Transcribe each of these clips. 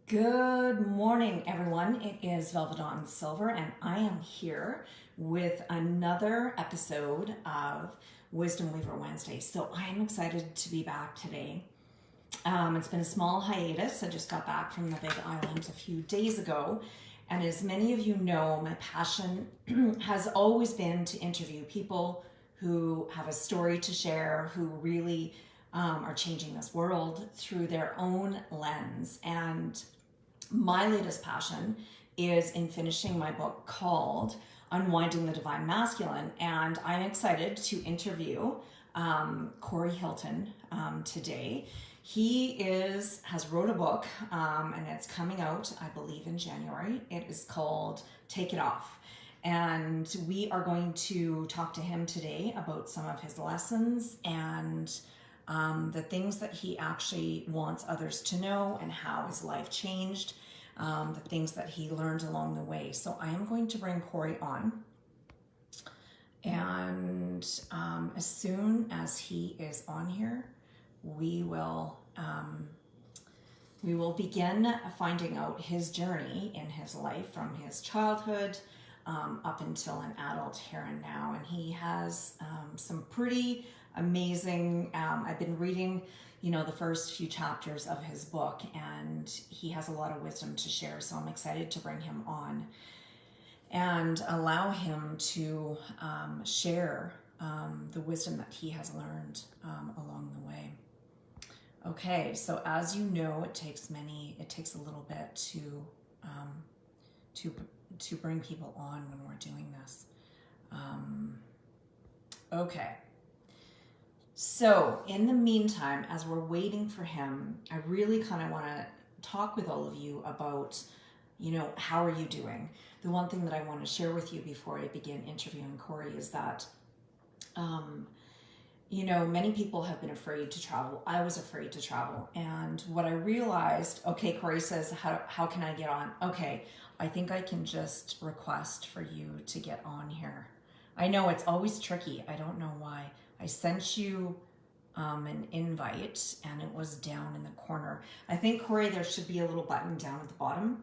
Good morning, everyone. It is Velva Silver, and I am here with another episode of Wisdom Weaver Wednesday. So I am excited to be back today. It's been a small hiatus. I just got back from the Big Island a few days ago. And as many of you know, my passion has always been to interview people who have a story to share, who really are changing this world through their own lens. And my latest passion is in finishing my book called Unwinding the Divine Masculine, and I'm excited to interview Corey Hilton today. He has wrote a book, and it's coming out, I believe, in January. It is called Take It Off, and we are going to talk to him today about some of his lessons and the things that he actually wants others to know and how his life changed, the things that he learned along the way. So I am going to bring Corey on, and as soon as he is on here, we will begin finding out his journey in his life from his childhood up until an adult here and now. And he has some pretty amazing, I've been reading, the first few chapters of his book, and he has a lot of wisdom to share. So I'm excited to bring him on and allow him to share the wisdom that he has learned along the way. Okay, so as you know, it takes a little bit to bring people on when we're doing this. Okay. So in the meantime, as we're waiting for him, I really kind of want to talk with all of you about, how are you doing? The one thing that I want to share with you before I begin interviewing Corey is that, many people have been afraid to travel. I was afraid to travel. And what I realized, okay, Corey says, how can I get on? Okay, I think I can just request for you to get on here. I know it's always tricky. I don't know why. I sent you an invite, and it was down in the corner. I think, Corey, there should be a little button down at the bottom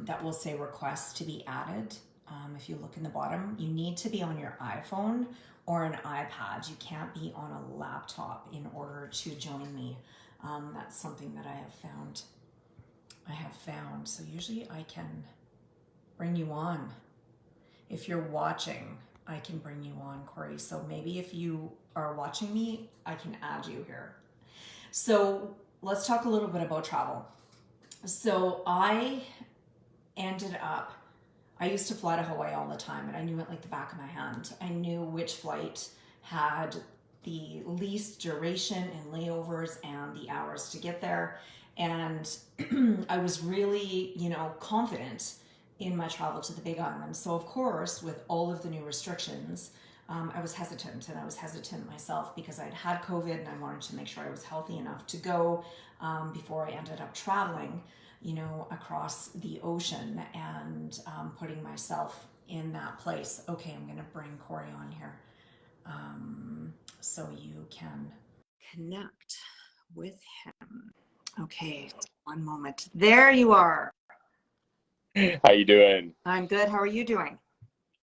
that will say request to be added. If you look in the bottom, you need to be on your iPhone or an iPad. You can't be on a laptop in order to join me. That's something that I have found. So usually I can bring you on. If you're watching, I can bring you on, Corey. So maybe if you are watching me, I can add you here. So let's talk a little bit about travel. So I used to fly to Hawaii all the time, and I knew it like the back of my hand. I knew which flight had the least duration and layovers and the hours to get there. And I was really, confident in my travel to the Big Island. So of course, with all of the new restrictions, I was hesitant, and I was hesitant myself because I'd had COVID and I wanted to make sure I was healthy enough to go before I ended up traveling, across the ocean and putting myself in that place. Okay, I'm going to bring Corey on here so you can connect with him. Okay, one moment. There you are. How you doing? I'm good. How are you doing?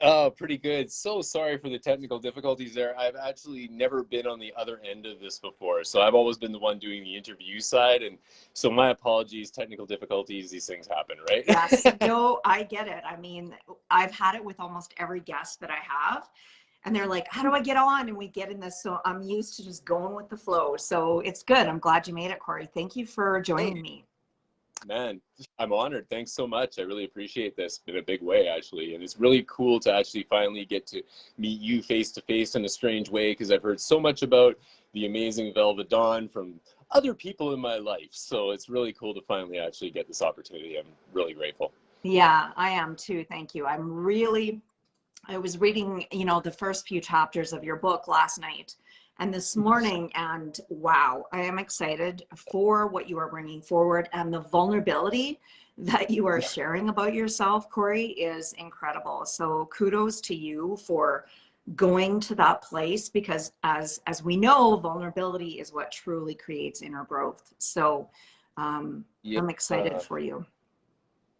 Oh, pretty good. So sorry for the technical difficulties there. I've actually never been on the other end of this before. So I've always been the one doing the interview side. And so my apologies, technical difficulties, these things happen, right? Yes, no, I get it. I mean, I've had it with almost every guest that I have. And they're like, how do I get on? And we get in this. So I'm used to just going with the flow. So it's good. I'm glad you made it, Corey. Thank you for joining me. Man, I'm honored. Thanks so much. I really appreciate this in a big way, actually. And it's really cool to actually finally get to meet you face to face in a strange way, because I've heard so much about the amazing Velva Dawn from other people in my life. So it's really cool to finally actually get this opportunity. I'm really grateful. Yeah, I am too. Thank you. I was reading, the first few chapters of your book last night and this morning, and wow, I am excited for what you are bringing forward, and the vulnerability that you are sharing about yourself, Corey, is incredible. So kudos to you for going to that place, because as we know, vulnerability is what truly creates inner growth. So Yeah. I'm excited for you.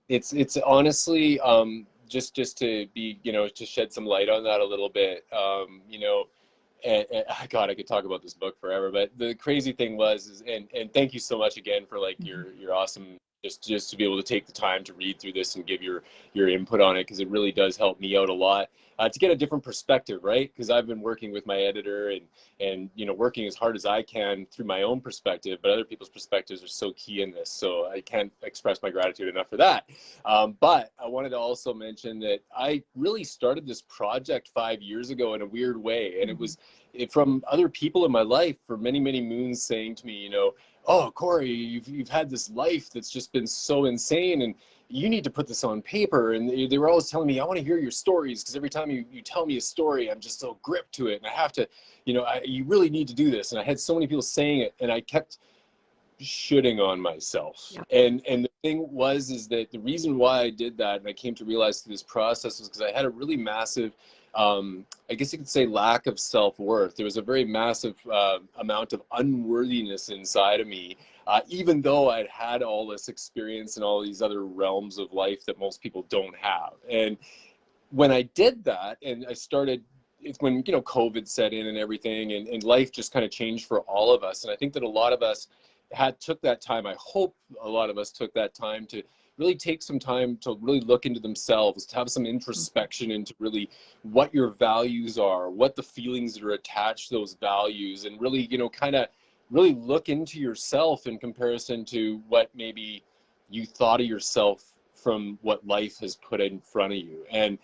It's honestly just to be, to shed some light on that a little bit. And God, I could talk about this book forever. But the crazy thing was, and thank you so much again for like Mhm. your awesome, just to be able to take the time to read through this and give your input on it, because it really does help me out a lot, to get a different perspective, right? Because I've been working with my editor and working as hard as I can through my own perspective, but other people's perspectives are so key in this. So I can't express my gratitude enough for that. But I wanted to also mention that I really started this project 5 years ago in a weird way, and it was from other people in my life for many, many moons saying to me, oh, Corey, you've had this life that's just been so insane, and you need to put this on paper. And they were always telling me, I want to hear your stories, because every time you tell me a story, I'm just so gripped to it, and I have to, you really need to do this. And I had so many people saying it, and I kept shitting on myself. Yep. And the thing was, is that the reason why I did that, and I came to realize through this process, was because I had a really massive, I guess you could say, lack of self-worth. There was a very massive amount of unworthiness inside of me, even though I'd had all this experience in all these other realms of life that most people don't have. And when I did that, and I started, it's when, COVID set in and everything, and life just kind of changed for all of us. And I think that a lot of us took that time. I hope a lot of us took that time to really take some time to really look into themselves, to have some introspection into really what your values are, what the feelings that are attached to those values, and really, kind of really look into yourself in comparison to what maybe you thought of yourself from what life has put in front of you. And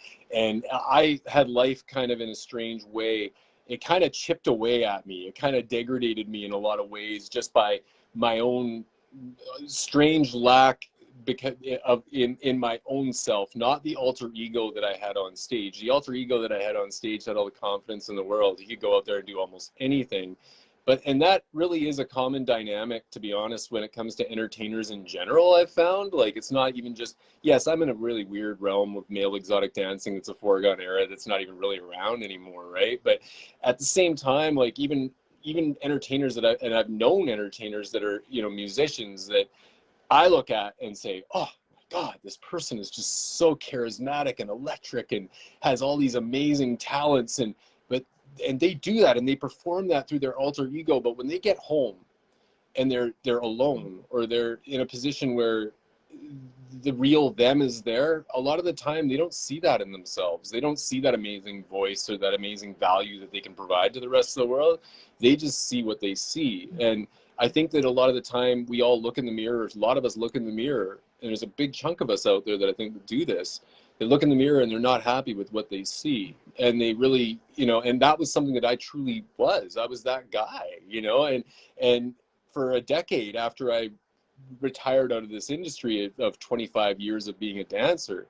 I had life kind of in a strange way. It kind of chipped away at me. It kind of degraded me in a lot of ways, just by my own strange lack because of in my own self, not the alter ego that I had on stage. The alter ego that I had on stage had all the confidence in the world. He could go out there and do almost anything. And that really is a common dynamic, to be honest, when it comes to entertainers in general. I've found, like, it's not even just, yes, I'm in a really weird realm of male exotic dancing. It's a foregone era that's not even really around anymore, right? But at the same time, like, even entertainers I've known entertainers that are, musicians, that I look at and say, oh my God, this person is just so charismatic and electric and has all these amazing talents, and they do that and they perform that through their alter ego. But when they get home and they're alone, or they're in a position where the real them is there, a lot of the time they don't see that in themselves. They don't see that amazing voice or that amazing value that they can provide to the rest of the world. They just see what they see. And I think that a lot of the time we all look in the mirror, a lot of us look in the mirror, and there's a big chunk of us out there that I think do this. They look in the mirror and they're not happy with what they see. And they really, and that was something that I truly was. I was that guy, and for a decade after I retired out of this industry of 25 years of being a dancer,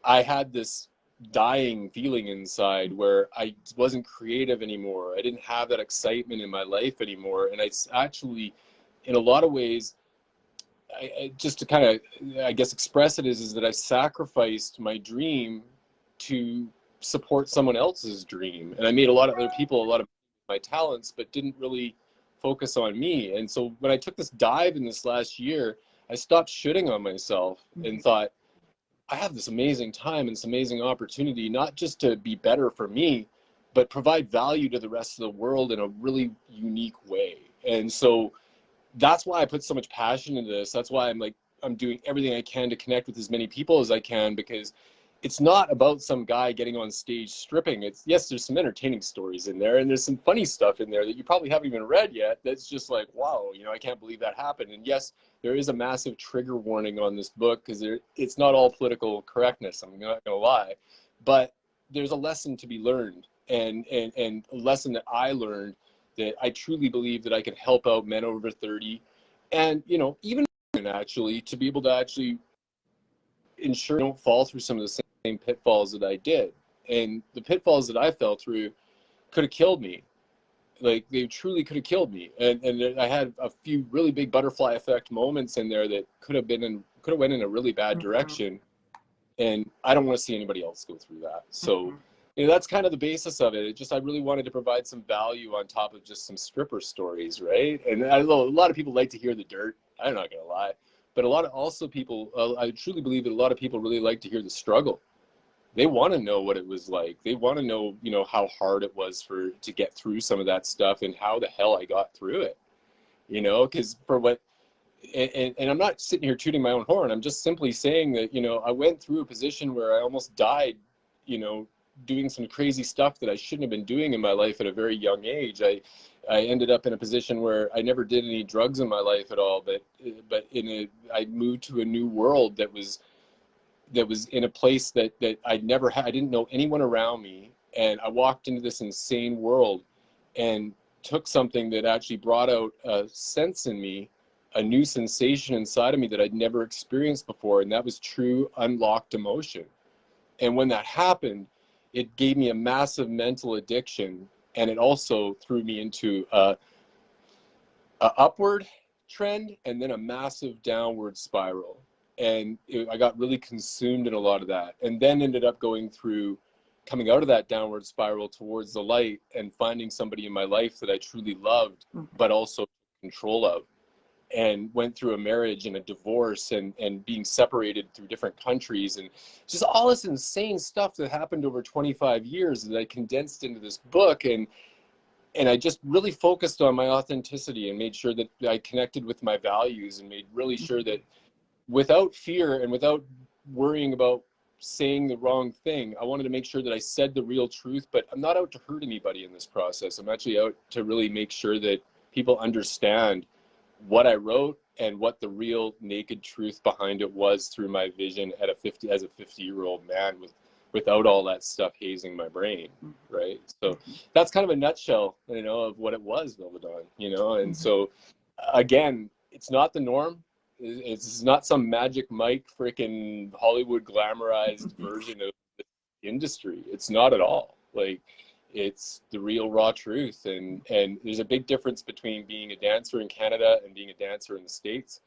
I had this dying feeling inside where I wasn't creative anymore. I didn't have that excitement in my life anymore. And I actually, in a lot of ways, just to kind of, I guess, express it is that I sacrificed my dream to support someone else's dream. And I made a lot of other people a lot of my talents, but didn't really focus on me. And so when I took this dive in this last year, I stopped shitting on myself and thought, I have this amazing time and this amazing opportunity, not just to be better for me, but provide value to the rest of the world in a really unique way. And so that's why I put so much passion into this. That's why I'm doing everything I can to connect with as many people as I can, because it's not about some guy getting on stage stripping. Yes, there's some entertaining stories in there, and there's some funny stuff in there that you probably haven't even read yet. That's just like, wow, I can't believe that happened. And yes, there is a massive trigger warning on this book, because it's not all political correctness. I'm not gonna lie, but there's a lesson to be learned, and a lesson that I learned, that I truly believe that I can help out men over 30, and even actually, to be able to actually ensure I don't fall through some of the same pitfalls that I did. And the pitfalls that I fell through could have killed me. Like, they truly could have killed me. And I had a few really big butterfly effect moments in there that could have went in a really bad direction. And I don't want to see anybody else go through that. So that's kind of the basis of it. It just, I really wanted to provide some value on top of just some stripper stories, right? And I know a lot of people like to hear the dirt. I'm not gonna lie, but a lot of also people, I truly believe that a lot of people really like to hear the struggle. They want to know what it was like. They want to know, how hard it was to get through some of that stuff and how the hell I got through it. Because for what, and I'm not sitting here tooting my own horn. I'm just simply saying that, I went through a position where I almost died, doing some crazy stuff that I shouldn't have been doing in my life at a very young age. I ended up in a position where I never did any drugs in my life at all, but I moved to a new world that was in a place that I never had. I didn't know anyone around me, and I walked into this insane world and took something that actually brought out a sense in me, a new sensation inside of me that I'd never experienced before, and that was true unlocked emotion. And when that happened, it gave me a massive mental addiction, and it also threw me into a upward trend and then a massive downward spiral. And I got really consumed in a lot of that, and then ended up coming out of that downward spiral towards the light and finding somebody in my life that I truly loved, but also control of. And went through a marriage and a divorce and being separated through different countries, and just all this insane stuff that happened over 25 years that I condensed into this book. And I just really focused on my authenticity and made sure that I connected with my values, and made really sure that without fear and without worrying about saying the wrong thing, I wanted to make sure that I said the real truth. But I'm not out to hurt anybody in this process. I'm actually out to really make sure that people understand what I wrote and what the real naked truth behind it was through my vision as a 50-year-old man without all that stuff hazing my brain, right? So that's kind of a nutshell, of what it was, Velva Dawn, and so again, it's not the norm. It's not some Magic Mike freaking Hollywood glamorized version of the industry. It's not at all. Like, it's the real raw truth. And there's a big difference between being a dancer in Canada and being a dancer in the States.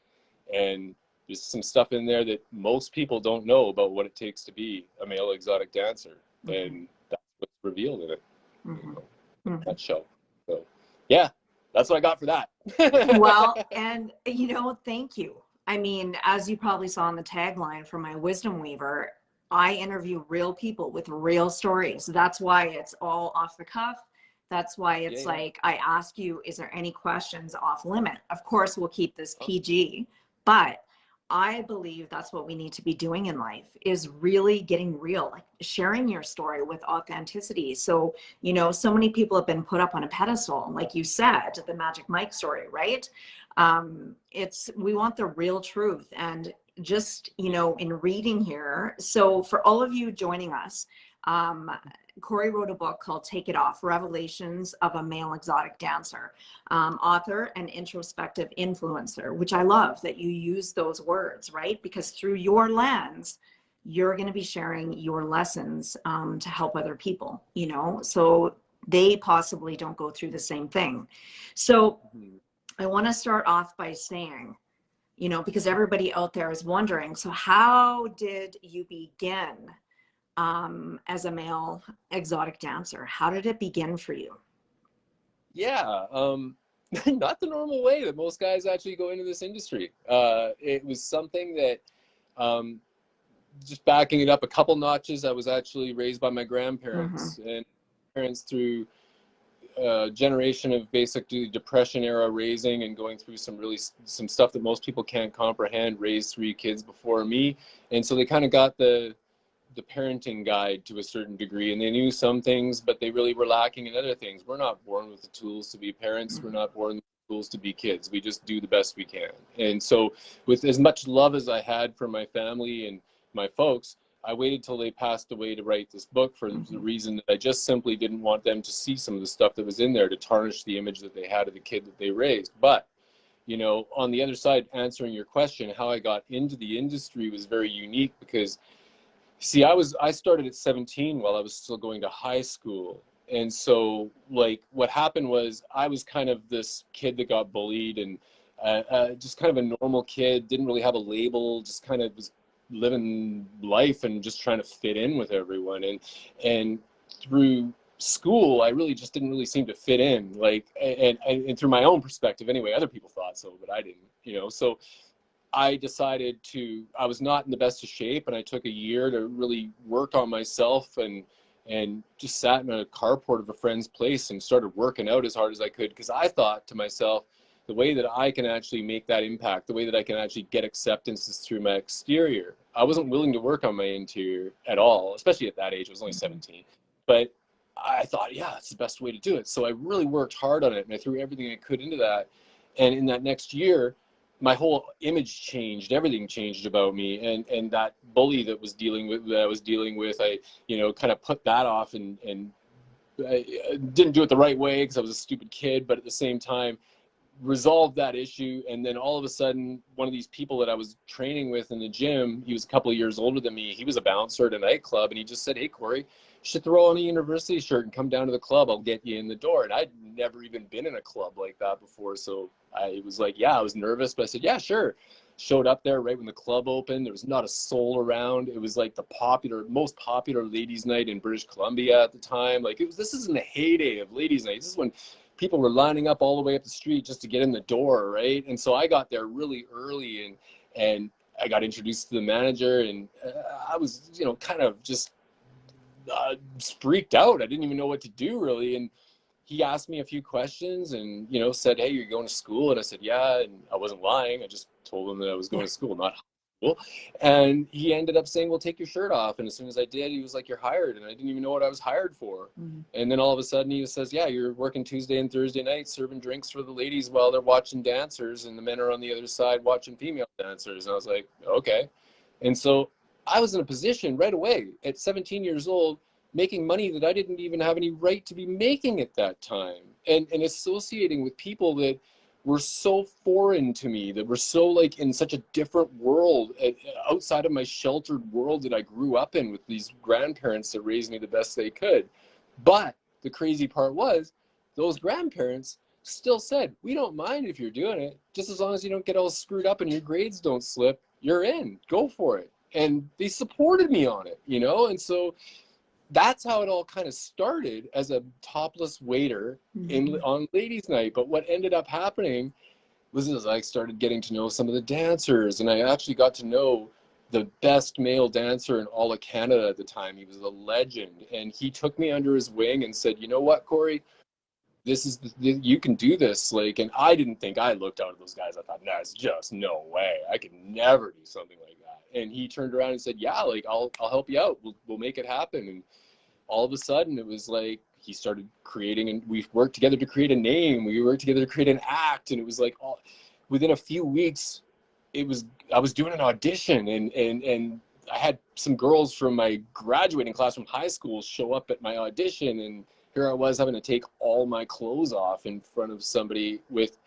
And there's some stuff in there that most people don't know about what it takes to be a male exotic dancer. And that's what's revealed in it. In that show. So yeah, that's what I got for that. Well, and thank you. I mean, as you probably saw in the tagline for my Wisdom Weaver, I interview real people with real stories. That's why it's all off the cuff. That's why it's like, I ask you, is there any questions off limit? Of course, we'll keep this PG, but I believe that's what we need to be doing in life, is really getting real, like sharing your story with authenticity. So, so many people have been put up on a pedestal, like you said, the Magic Mike story, right? We want the real truth. And just, in reading here. So for all of you joining us, Corey wrote a book called Take It Off, Revelations of a Male Exotic Dancer, author and introspective influencer, which I love that you use those words, right? Because through your lens, you're going to be sharing your lessons to help other people, so they possibly don't go through the same thing. So I want to start off by saying, because everybody out there is wondering, so how did you begin as a male exotic dancer? How did it begin for you? Yeah, not the normal way that most guys actually go into this industry. It was something that, just backing it up a couple notches, I was actually raised by my grandparents and parents through generation of basically depression era raising and going through some stuff that most people can't comprehend. Raised 3 kids before me, and so they kind of got the parenting guide to a certain degree, and they knew some things, but they really were lacking in other things. We're not born with the tools to be parents. We're not born with the tools to be kids. We just do the best we can. And so with as much love as I had for my family and my folks, I waited till they passed away to write this book, for the reason that I just simply didn't want them to see some of the stuff that was in there to tarnish the image that they had of the kid that they raised. But, on the other side, answering your question, how I got into the industry was very unique because, see, I started at 17 while I was still going to high school. And so, like, what happened was I was kind of this kid that got bullied and just kind of a normal kid, didn't really have a label, just kind of was living life and just trying to fit in with everyone. And through school, I really just didn't really seem to fit in, like, and through my own perspective anyway. Other people thought so, but I didn't, so I decided I was not in the best of shape, and I took a year to really work on myself, and just sat in a carport of a friend's place and started working out as hard as I could, because I thought to myself, the way that I can actually make that impact, the way that I can actually get acceptance is through my exterior. I wasn't willing to work on my interior at all, especially at that age. I was only 17. But I thought, yeah, it's the best way to do it. So I really worked hard on it, and I threw everything I could into that. And in that next year, my whole image changed. Everything changed about me. And that bully that I was dealing with, I, kind of put that off, and I didn't do it the right way because I was a stupid kid, but at the same time, resolved that issue. And then all of a sudden, one of these people that I was training with in the gym, he was a couple of years older than me. He was a bouncer at a nightclub, and he just said, "Hey, Corey, you should throw on a university shirt and come down to the club. I'll get you in the door." And I'd never even been in a club like that before. So I was like, yeah, I was nervous, but I said, yeah, sure. Showed up there right when the club opened. There was not a soul around. It was like the most popular ladies' night in British Columbia at the time. Like, this is in the heyday of ladies' night. This is when people were lining up all the way up the street just to get in the door, right? And so I got there really early, and I got introduced to the manager, and I was, kind of just freaked out. I didn't even know what to do, really. And he asked me a few questions, and said, "Hey, you're going to school?" And I said, "Yeah." And I wasn't lying. I just told him that I was going to school, not school. And he ended up saying, "Well, take your shirt off." And as soon as I did, he was like, "You're hired." And I didn't even know what I was hired for. Mm-hmm. And then all of a sudden he says, "Yeah, you're working Tuesday and Thursday nights, serving drinks for the ladies while they're watching dancers, and the men are on the other side watching female dancers." And I was like, okay. And so I was in a position right away at 17 years old, making money that I didn't even have any right to be making at that time, and associating with people that were so foreign to me, that were so like in such a different world, outside of my sheltered world that I grew up in, with these grandparents that raised me the best they could. But the crazy part was, those grandparents still said, "We don't mind if you're doing it, just as long as you don't get all screwed up and your grades don't slip, you're in, go for it." And they supported me on it, and so that's how it all kind of started, as a topless waiter on ladies' night. But what ended up happening was, as I started getting to know some of the dancers, and I actually got to know the best male dancer in all of Canada at the time. He was a legend, and he took me under his wing and said, "You know what, Corey, this is you can do this." Like, and I didn't think I looked out at those guys. I thought, "There's just no way. I could never do something like that." And he turned around and said, "Yeah, like I'll help you out. We'll make it happen." And all of a sudden, it was like he started creating, and we worked together to create a name. We worked together to create an act, and it was like within a few weeks, I was doing an audition, and I had some girls from my graduating class from high school show up at my audition, and here I was having to take all my clothes off in front of somebody, with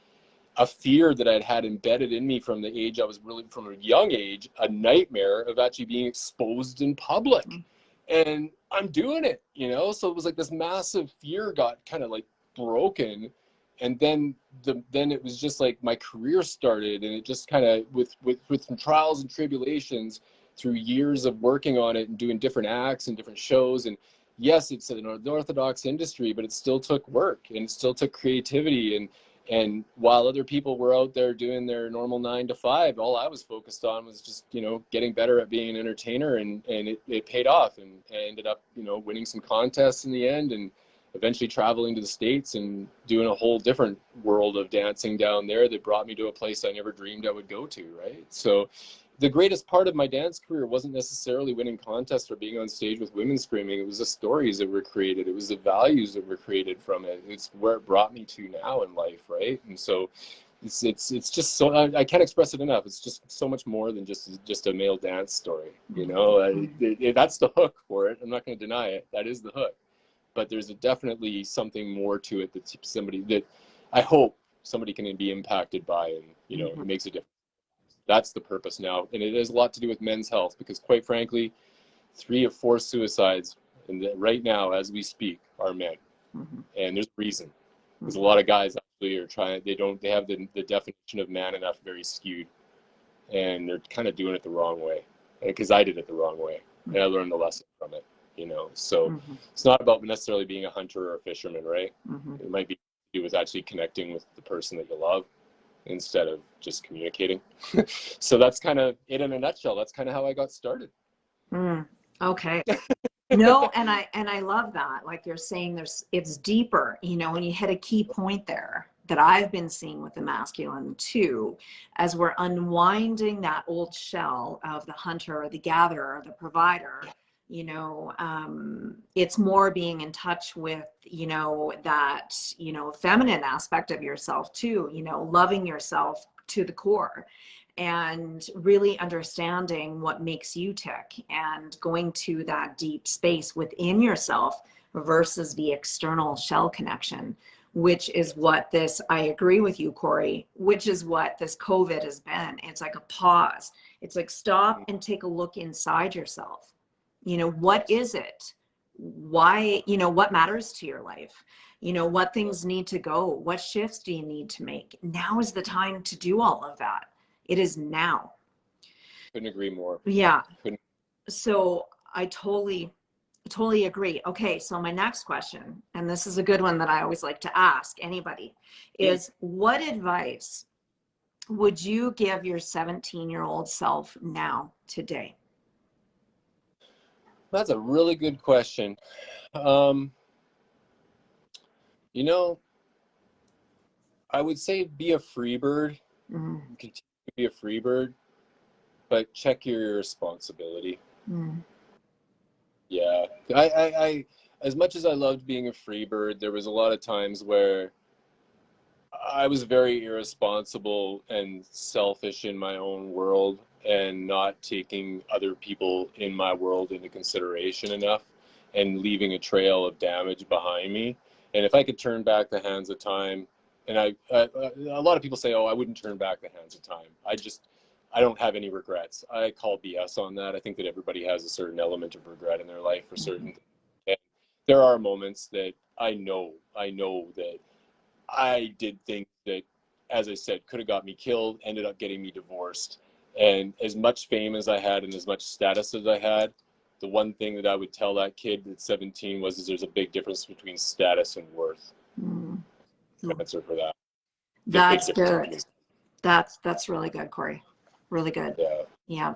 a fear that I'd had embedded in me from the age I was really, from a young age, a nightmare of actually being exposed in public. And I'm doing it, so it was like this massive fear got kind of like broken. And then it was just like my career started, and it just kind of, with some trials and tribulations, through years of working on it and doing different acts and different shows. And yes, it's an unorthodox industry, but it still took work, and it still took creativity. And while other people were out there doing their normal 9 to 5, all I was focused on was just, getting better at being an entertainer, and it paid off. And I ended up, winning some contests in the end, and eventually traveling to the States and doing a whole different world of dancing down there that brought me to a place I never dreamed I would go to, right? So the greatest part of my dance career wasn't necessarily winning contests or being on stage with women screaming. It was the stories that were created. It was the values that were created from it. It's where it brought me to now in life, right? And so it's just so, I can't express it enough. It's just so much more than just a male dance story, that's the hook for it. I'm not going to deny it. That is the hook. But there's definitely something more to it that I hope somebody can be impacted by, and it makes a difference. That's the purpose now. And it has a lot to do with men's health, because quite frankly, 3 of 4 suicides right now as we speak are men. And there's a reason. There's a lot of guys actually are trying, they have the definition of man enough very skewed, and they're kind of doing it the wrong way, because I did it the wrong way, and I learned the lesson from it. you know? So Mm-hmm. it's not about necessarily being a hunter or a fisherman, right? Mm-hmm. It might be to do with actually connecting with the person that you love instead of just communicating. So that's kind of it in a nutshell. That's kind of how I got started. Okay. No, and I love that. Like you're saying, it's deeper, you know, and you hit a key point there that I've been seeing with the masculine too, as we're unwinding that old shell of the hunter or the gatherer or the provider, you know, it's more being in touch with, you know, that, you know, feminine aspect of yourself too, you know, loving yourself to the core and really understanding what makes you tick and going to that deep space within yourself versus the external shell connection, which is what this, I agree with you, Corey, which is what this COVID has been. It's like a pause. It's like stop and take a look inside yourself. You know, what is it? Why, you know, what matters to your life? You know, what things need to go? What shifts do you need to make? Now is the time to do all of that. It is now. Couldn't agree more. Yeah. Couldn't. So I totally agree. Okay, so my next question, and this is a good one that I always like to ask anybody, is what advice would you give your 17-year-old self now, today? That's a really good question. You know, I would say be a free bird. Mm, Continue to be a free bird, but check your responsibility. mm, Yeah, I, as much as I loved being a free bird, there was a lot of times where I was very irresponsible and selfish in my own world and not taking other people in my world into consideration enough and leaving a trail of damage behind me. And if I could turn back the hands of time, and a lot of people say, oh, I wouldn't turn back the hands of time. I don't have any regrets. I call BS on that. I think that everybody has a certain element of regret in their life for certain things. And there are moments that I know that I did things that, as I said, could have got me killed, ended up getting me divorced. And as much fame as I had and as much status as I had, the one thing that I would tell that kid at 17 was, there's a big difference between status and worth. mm. Answer for that. That's good. That's really good, Corey. Really good. Yeah. Yeah.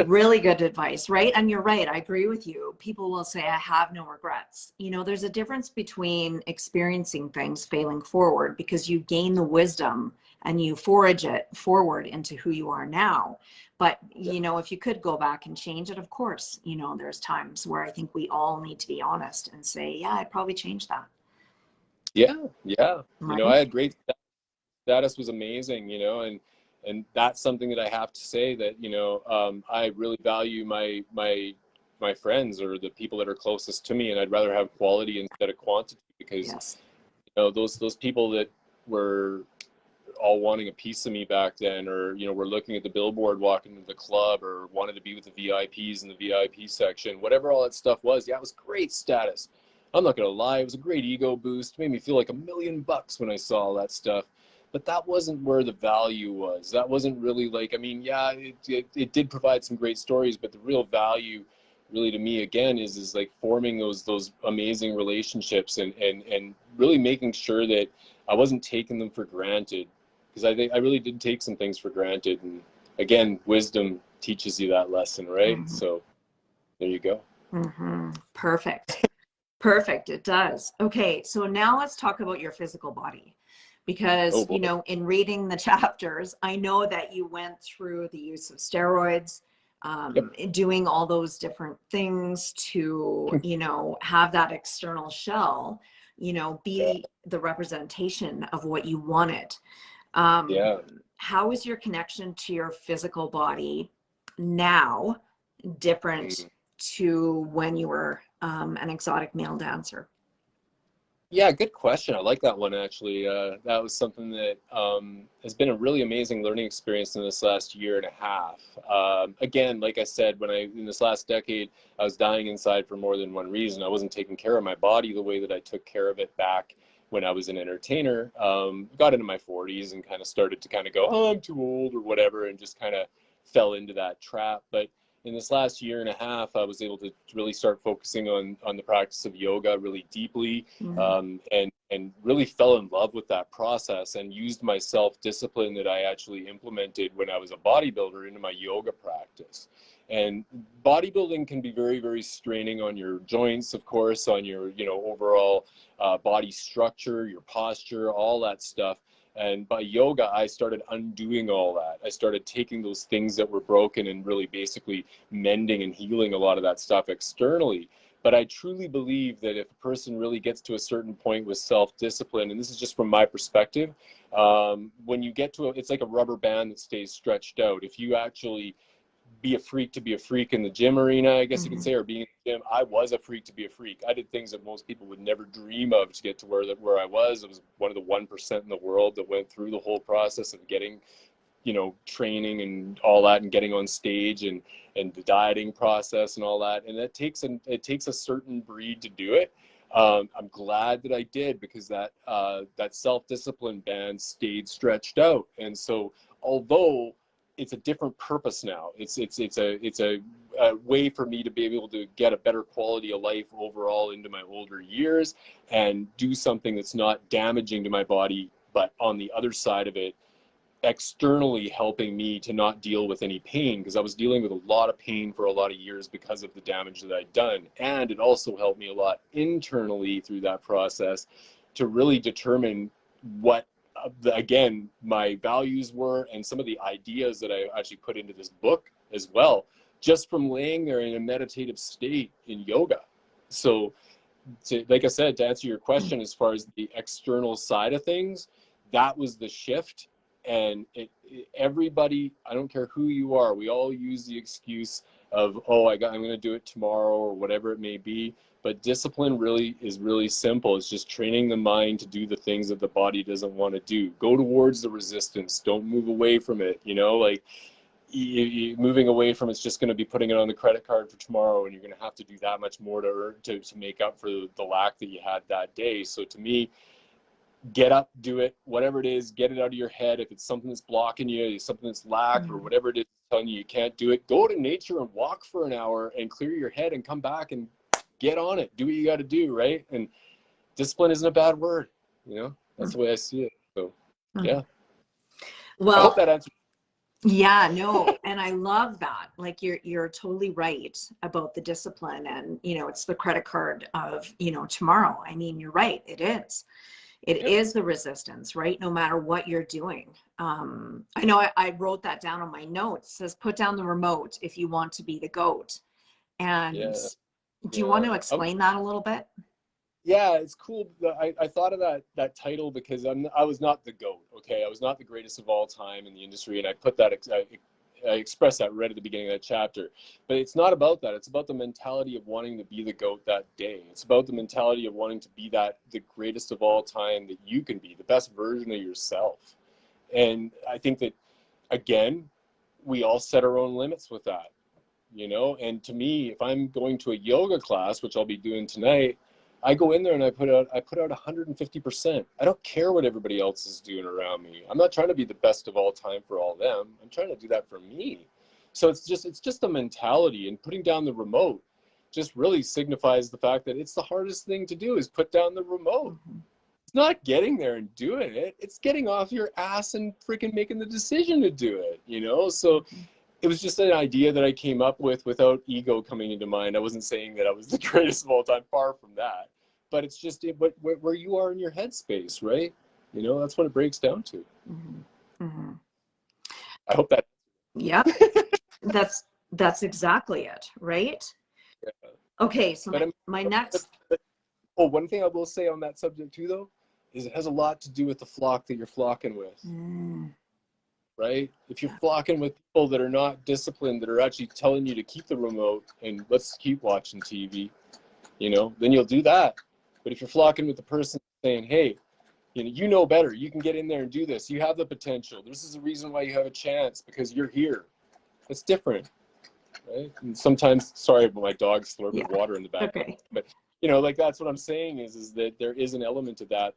Really good advice, right? And you're right. I agree with you. People will say, I have no regrets. You know, there's a difference between experiencing things, failing forward, because you gain the wisdom and you forage it forward into who you are now. But, you know, if you could go back and change it, of course, you know, there's times where I think we all need to be honest and say, yeah, I'd probably change that. Yeah. You Right? know, I had great status, was amazing, you know, and that's something that I have to say, that, you know, I really value my friends or the people that are closest to me, and I'd rather have quality instead of quantity, because Yes. you know, those people that were all wanting a piece of me back then, or you know, were looking at the billboard walking to the club, or wanted to be with the VIPs in the VIP section, whatever all that stuff was. Yeah, it was great status. I'm not gonna lie, it was a great ego boost. It made me feel like $1,000,000 when I saw all that stuff. But that wasn't where the value was. That wasn't really like, I mean, yeah, it did provide some great stories, but the real value really to me again is like forming those amazing relationships, and really making sure that I wasn't taking them for granted, because I think I really did take some things for granted. And again, wisdom teaches you that lesson, right? Mm-hmm. So there you go. Mm-hmm. Perfect. Perfect. It does. Okay. So now let's talk about your physical body, Oh because, boy. you know, in reading the chapters, I know that you went through the use of steroids, Yep. doing all those different things to, you know, have that external shell, you know, Yeah. be the representation of what you wanted. Um, Yeah. how is your connection to your physical body now different Mm. to when you were an exotic male dancer? Yeah, good question. I like that one actually. That was something that has been a really amazing learning experience in this last year and a half. Again, like I said, in this last decade, I was dying inside for more than one reason. I wasn't taking care of my body the way that I took care of it back when I was an entertainer. Got into my 40s and kind of started to kind of go, oh, I'm too old or whatever, and just kind of fell into that trap. But in this last year and a half, I was able to really start focusing on the practice of yoga really deeply, and really fell in love with that process and used my self-discipline that I actually implemented when I was a bodybuilder into my yoga practice. And bodybuilding can be very, very straining on your joints, of course, on your, overall body structure, your posture, all that stuff. And by yoga, I started undoing all that. I started taking those things that were broken and really basically mending and healing a lot of that stuff externally. But I truly believe that if a person really gets to a certain point with self-discipline, and this is just from my perspective, when you get to it's like a rubber band that stays stretched out. If you actually be a freak to be a freak in the gym arena, I guess you could say, or being in the gym, I was a freak to be a freak. I did things that most people would never dream of to get to where I was. I was one of the 1% in the world that went through the whole process of getting, training and all that, and getting on stage and the dieting process and all that. And it takes a certain breed to do it. I'm glad that I did, because that self-discipline band stayed stretched out. And so although it's a different purpose now, it's a way for me to be able to get a better quality of life overall into my older years and do something that's not damaging to my body, but on the other side of it, externally helping me to not deal with any pain, because I was dealing with a lot of pain for a lot of years because of the damage that I'd done. And it also helped me a lot internally through that process to really determine what again my values were, and some of the ideas that I actually put into this book as well, just from laying there in a meditative state in yoga. So like I said, to answer your question, as far as the external side of things, that was the shift. And everybody, I don't care who you are, we all use the excuse of, I'm going to do it tomorrow or whatever it may be. But discipline is really simple. It's just training the mind to do the things that the body doesn't want to do. Go towards the resistance. Don't move away from it. Like moving away from it's just going to be putting it on the credit card for tomorrow, and you're going to have to do that much more to make up for the lack that you had that day. So to me, get up, do it, whatever it is, get it out of your head. If it's something that's blocking you, something that's lack, or whatever it is telling you can't do it, go to nature and walk for an hour and clear your head and come back and get on it. Do what you got to do, right? And discipline isn't a bad word, that's the way I see it. So yeah. Well, I hope that answers. Yeah, no, and I love that. Like you're totally right about the discipline, and it's the credit card of tomorrow. I mean, you're right. It is. It is the resistance, right? No matter what you're doing. I know I wrote that down on my notes. It says, put down the remote if you want to be the GOAT. And do you want to explain that a little bit? Yeah, it's cool. I thought of that title because I was not the GOAT, okay? I was not the greatest of all time in the industry, and I put that, I expressed that right at the beginning of that chapter. But it's not about that. It's about the mentality of wanting to be the GOAT that day. It's about the mentality of wanting to be the greatest of all time that you can be, the best version of yourself. And I think that, again, we all set our own limits with that, And to me, if I'm going to a yoga class, which I'll be doing tonight, I go in there and I put out 150%. I don't care what everybody else is doing around me. I'm not trying to be the best of all time for all them. I'm trying to do that for me. So it's just a mentality, and putting down the remote just really signifies the fact that it's the hardest thing to do is put down the remote. It's not getting there and doing it. It's getting off your ass and freaking making the decision to do it, So it was just an idea that I came up with without ego coming into mind. I wasn't saying that I was the greatest of all time, far from that. But it's just where you are in your headspace, right? That's what it breaks down to. I hope that. Yeah, that's exactly it, right? Yeah. Okay, so my next. One thing I will say on that subject too, though, is it has a lot to do with the flock that you're flocking with. Right? If you're flocking with people that are not disciplined, that are actually telling you to keep the remote and let's keep watching TV, then you'll do that. But if you're flocking with the person saying, hey, you know better, you can get in there and do this, you have the potential, this is the reason why you have a chance, because you're here. It's different, right? And sometimes, sorry, but my dog's slurping water in the background. Okay. But, that's what I'm saying is that there is an element to that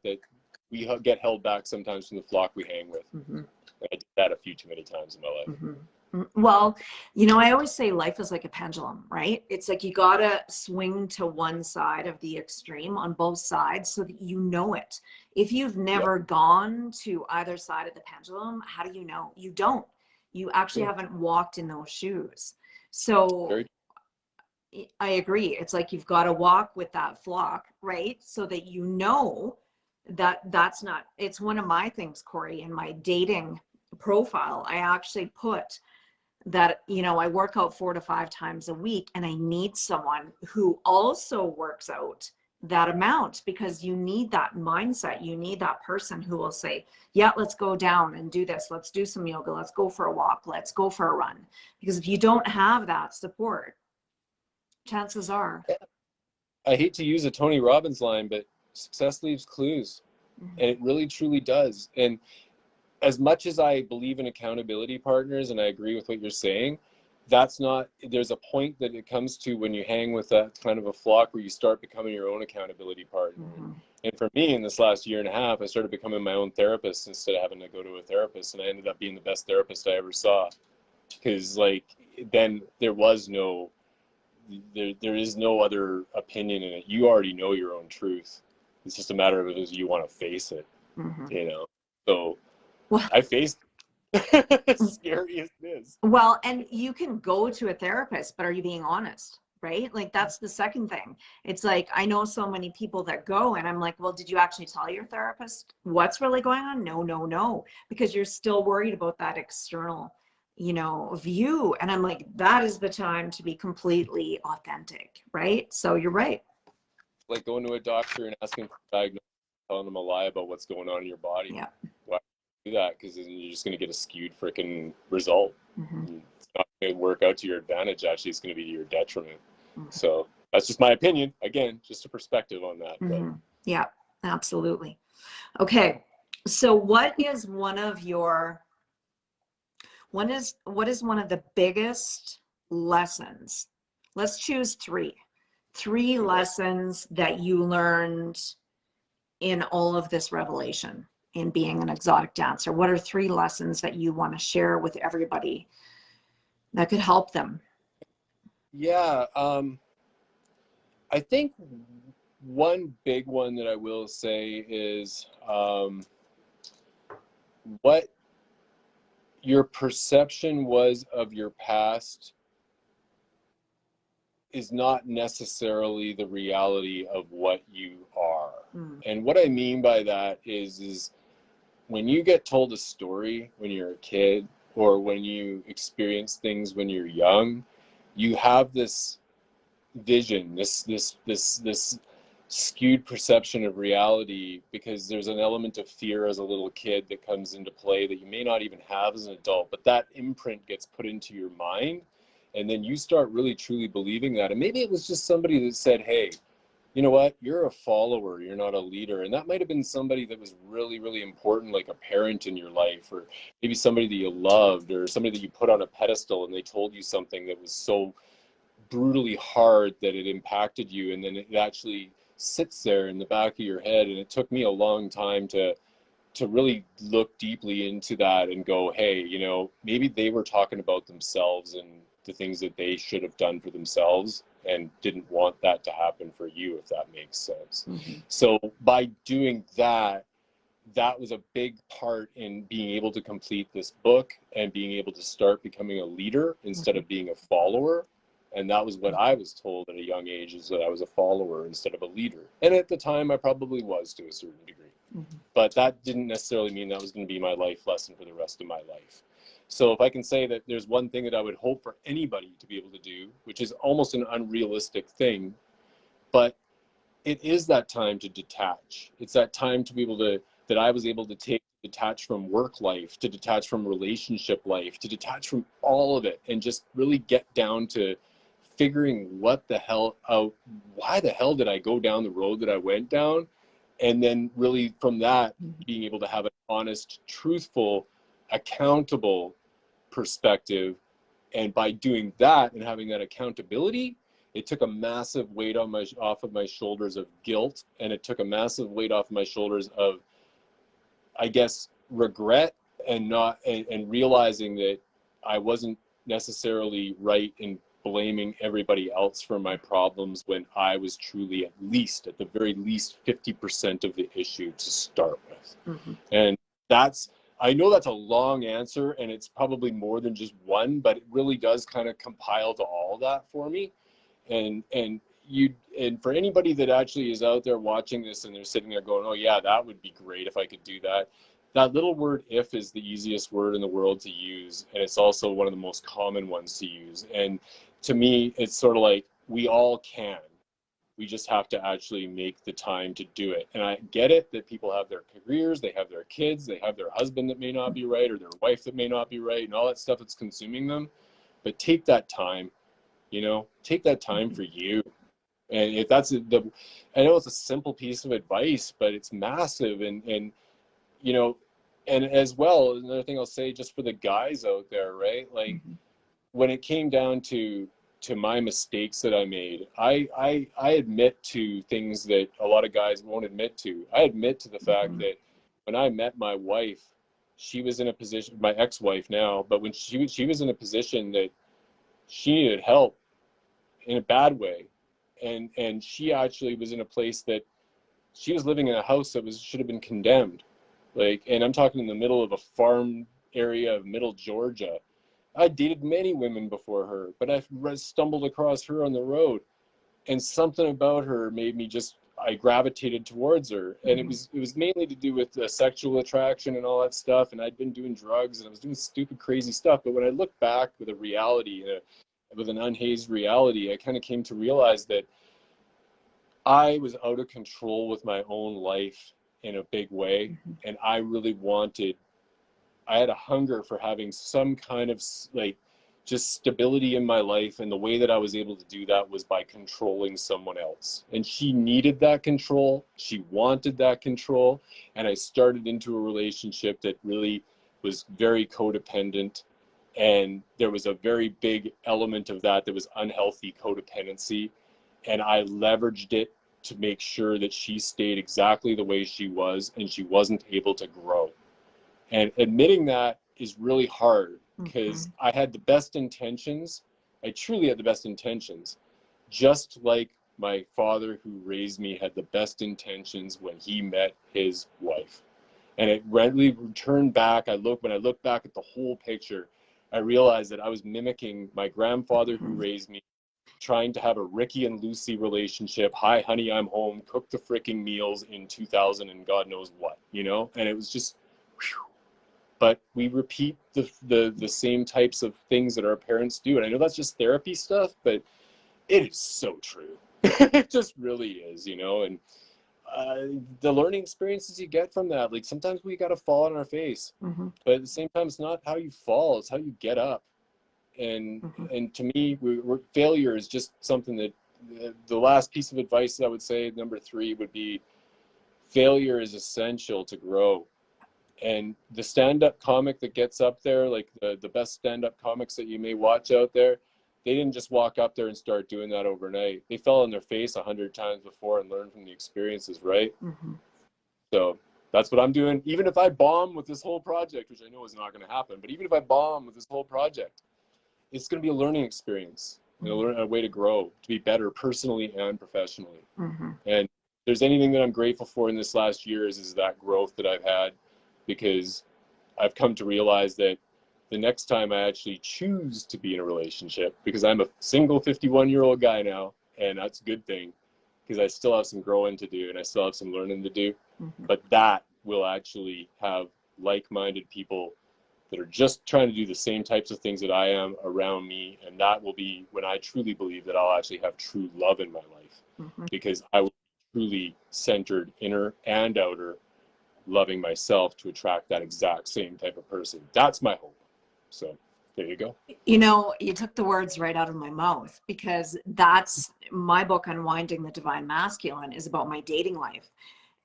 we get held back sometimes from the flock we hang with. I did that a few too many times in my life. Well, you know, I always say life is like a pendulum, right? It's like you gotta swing to one side of the extreme on both sides so that you know it. If you've never gone to either side of the pendulum, how do you know? You don't. You actually haven't walked in those shoes. So I agree. It's like you've got to walk with that flock, right? So that you know that that's not, it's one of my things, Corey, in my dating profile. I actually put that, you know, I work out 4 to 5 times a week and I need someone who also works out that amount, because you need that mindset. You need that person who will say, yeah, let's go down and do this. Let's do some yoga. Let's go for a walk. Let's go for a run. Because if you don't have that support, chances are. I hate to use a Tony Robbins line, but success leaves clues. And it really, truly does. And as much as I believe in accountability partners, and I agree with what you're saying, that's not, there's a point that it comes to when you hang with that kind of a flock where you start becoming your own accountability partner. And for me, in this last year and a half, I started becoming my own therapist instead of having to go to a therapist. And I ended up being the best therapist I ever saw. Because like, then there was no, there is no other opinion in it. You already know your own truth. It's just a matter of if you want to face it, you know? So I faced as scary as it is. Well, and you can go to a therapist, but are you being honest? Right? Like that's the second thing. It's like, I know so many people that go and I'm like, well, did you actually tell your therapist what's really going on? No, because you're still worried about that external, you know, view. And I'm like, that is the time to be completely authentic, right? So you're right. Like going to a doctor and asking for a diagnosis, telling them a lie about what's going on in your body. Yeah. Why do that? Because then you're just going to get a skewed freaking result. It's not going to work out to your advantage. Actually, it's going to be to your detriment. So that's just my opinion. Again, just a perspective on that. But. Yeah, absolutely. Okay. So what is one of one of the biggest lessons? Let's choose three lessons that you learned in all of this revelation in being an exotic dancer. What are 3 lessons that you want to share with everybody that could help them? Yeah, I think one big one that I will say is what your perception was of your past is not necessarily the reality of what you are. And what I mean by that is when you get told a story when you're a kid, or when you experience things when you're young, you have this vision, this skewed perception of reality, because there's an element of fear as a little kid that comes into play that you may not even have as an adult, but that imprint gets put into your mind, and then you start really truly believing that. And maybe it was just somebody that said, hey, you know what, you're a follower, you're not a leader. And that might have been somebody that was really, really important, like a parent in your life, or maybe somebody that you loved, or somebody that you put on a pedestal and they told you something that was so brutally hard that it impacted you, and then it actually sits there in the back of your head. And it took me a long time to really look deeply into that and go, hey, you know, maybe they were talking about themselves and the things that they should have done for themselves and didn't want that to happen for you, if that makes sense. So by doing that, that was a big part in being able to complete this book and being able to start becoming a leader instead of being a follower. And that was what I was told at a young age, is that I was a follower instead of a leader. And at the time, I probably was to a certain degree. But that didn't necessarily mean that was going to be my life lesson for the rest of my life. So if I can say that there's one thing that I would hope for anybody to be able to do, which is almost an unrealistic thing, but it is that time to detach. It's that time to be able to, that I was able to detach from work life, to detach from relationship life, to detach from all of it, and just really get down to figuring what the hell out, why the hell did I go down the road that I went down? And then really from that, being able to have an honest, truthful, accountable perspective. And by doing that and having that accountability, it took a massive weight off of my shoulders of guilt. And it took a massive weight off my shoulders of, I guess, regret and realizing that I wasn't necessarily right in blaming everybody else for my problems when I was truly at the very least 50% of the issue to start with. And I know that's a long answer, and it's probably more than just one, but it really does kind of compile to all that for me. And for anybody that actually is out there watching this and they're sitting there going, oh yeah, that would be great if I could do that. That little word "if" is the easiest word in the world to use, and it's also one of the most common ones to use. And to me, it's sort of like we all can. We just have to actually make the time to do it. And I get it that people have their careers, they have their kids, they have their husband that may not be right, or their wife that may not be right, and all that stuff that's consuming them. But take that time, take that time for you. And if that's I know it's a simple piece of advice, but it's massive. And and as well, another thing I'll say just for the guys out there, right? Like when it came down to my mistakes that I made, I admit to things that a lot of guys won't admit to. I admit to the fact that when I met my wife, she was in a position, my ex-wife now, but when she was in a position that she needed help in a bad way. And she actually was in a place that she was living in a house that should have been condemned. And I'm talking in the middle of a farm area of middle Georgia. I dated many women before her, but I stumbled across her on the road, and something about her made me I gravitated towards her. And it was mainly to do with sexual attraction and all that stuff. And I'd been doing drugs and I was doing stupid, crazy stuff. But when I look back with a reality, with an unhazed reality, I kind of came to realize that I was out of control with my own life in a big way. And I had a hunger for having some kind of just stability in my life. And the way that I was able to do that was by controlling someone else. And she needed that control. She wanted that control. And I started into a relationship that really was very codependent. And there was a very big element of that was unhealthy codependency. And I leveraged it to make sure that she stayed exactly the way she was and she wasn't able to grow. And admitting that is really hard because I had the best intentions. I truly had the best intentions, just like my father who raised me had the best intentions when he met his wife. And it really returned back. When I look back at the whole picture, I realized that I was mimicking my grandfather who raised me, trying to have a Ricky and Lucy relationship. Hi, honey, I'm home. Cook the freaking meals in 2000 and God knows what, And it was just, whew. But we repeat the same types of things that our parents do. And I know that's just therapy stuff, but it is so true. It just really is, And the learning experiences you get from that, sometimes we got to fall on our face, but at the same time, it's not how you fall, it's how you get up. And to me, failure is just something that the last piece of advice that I would say, number 3, would be failure is essential to grow. And the stand-up comic that gets up there, the best stand-up comics that you may watch out there, they didn't just walk up there and start doing that overnight. They fell on their face 100 times before and learned from the experiences, right? So that's what I'm doing. Even if I bomb with this whole project, which I know is not going to happen, but even if I bomb with this whole project, it's going to be a learning experience, a way to grow, to be better personally and professionally. And if there's anything that I'm grateful for in this last year is that growth that I've had, because I've come to realize that the next time I actually choose to be in a relationship, because I'm a single 51-year-old guy now, and that's a good thing, because I still have some growing to do and I still have some learning to do, but that will actually have like-minded people that are just trying to do the same types of things that I am around me. And that will be when I truly believe that I'll actually have true love in my life, because I will be truly centered, inner and outer, loving myself to attract that exact same type of person. That's my hope. So there you go. You took the words right out of my mouth, because that's my book, Unwinding the Divine Masculine, is about my dating life.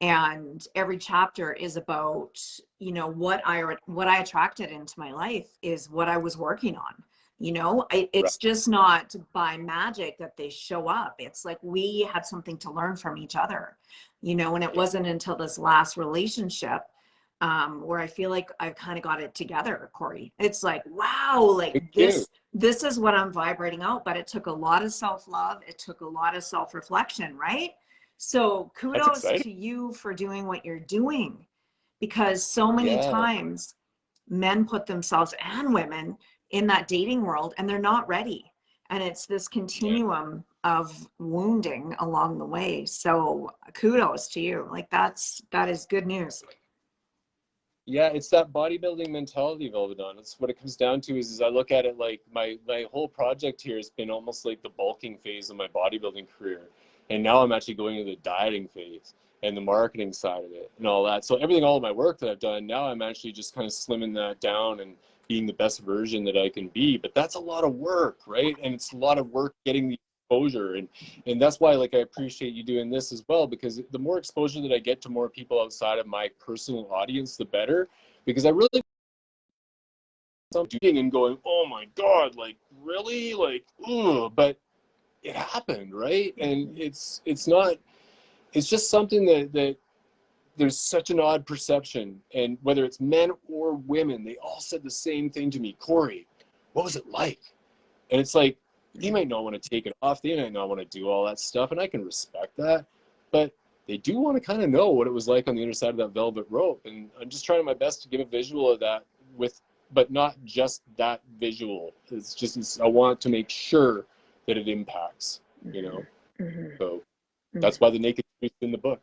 And every chapter is about, what I attracted into my life is what I was working on. It's just not by magic that they show up. It's like we had something to learn from each other, and it wasn't until this last relationship where I feel like I've kind of got it together, Corey. It's like, wow, like Me too. this is what I'm vibrating out, but it took a lot of self-love. It took a lot of self-reflection, right? So That's kudos exciting. to you for doing what you're doing, because so many Yeah. times men put themselves and women in that dating world and they're not ready. And it's this Yeah. continuum of wounding along the way. So kudos to you. Like that is good news. Yeah, it's that bodybuilding mentality, Velvedon. That's what it comes down to. Is I look at it like my whole project here has been almost like the bulking phase of my bodybuilding career, and now I'm actually going into the dieting phase and the marketing side of it and all that. So everything, all of my work that I've done, now I'm actually just kind of slimming that down and being the best version that I can be. But that's a lot of work, right? And it's a lot of work getting the exposure, and that's why, like, I appreciate you doing this as well, because the more exposure that I get to more people outside of my personal audience, the better. Because I really am doing and going, oh my god, like really, like, ugh. But it happened, right? And it's not, it's just something that there's such an odd perception, and whether it's men or women, they all said the same thing to me: Corey, what was it like? And it's like, they might not want to take it off. They might not want to do all that stuff. And I can respect that. But they do want to kind of know what it was like on the other side of that velvet rope. And I'm just trying my best to give a visual of that but not just that visual. It's just, I want to make sure that it impacts, you know? Mm-hmm. So that's why the naked truth in the book.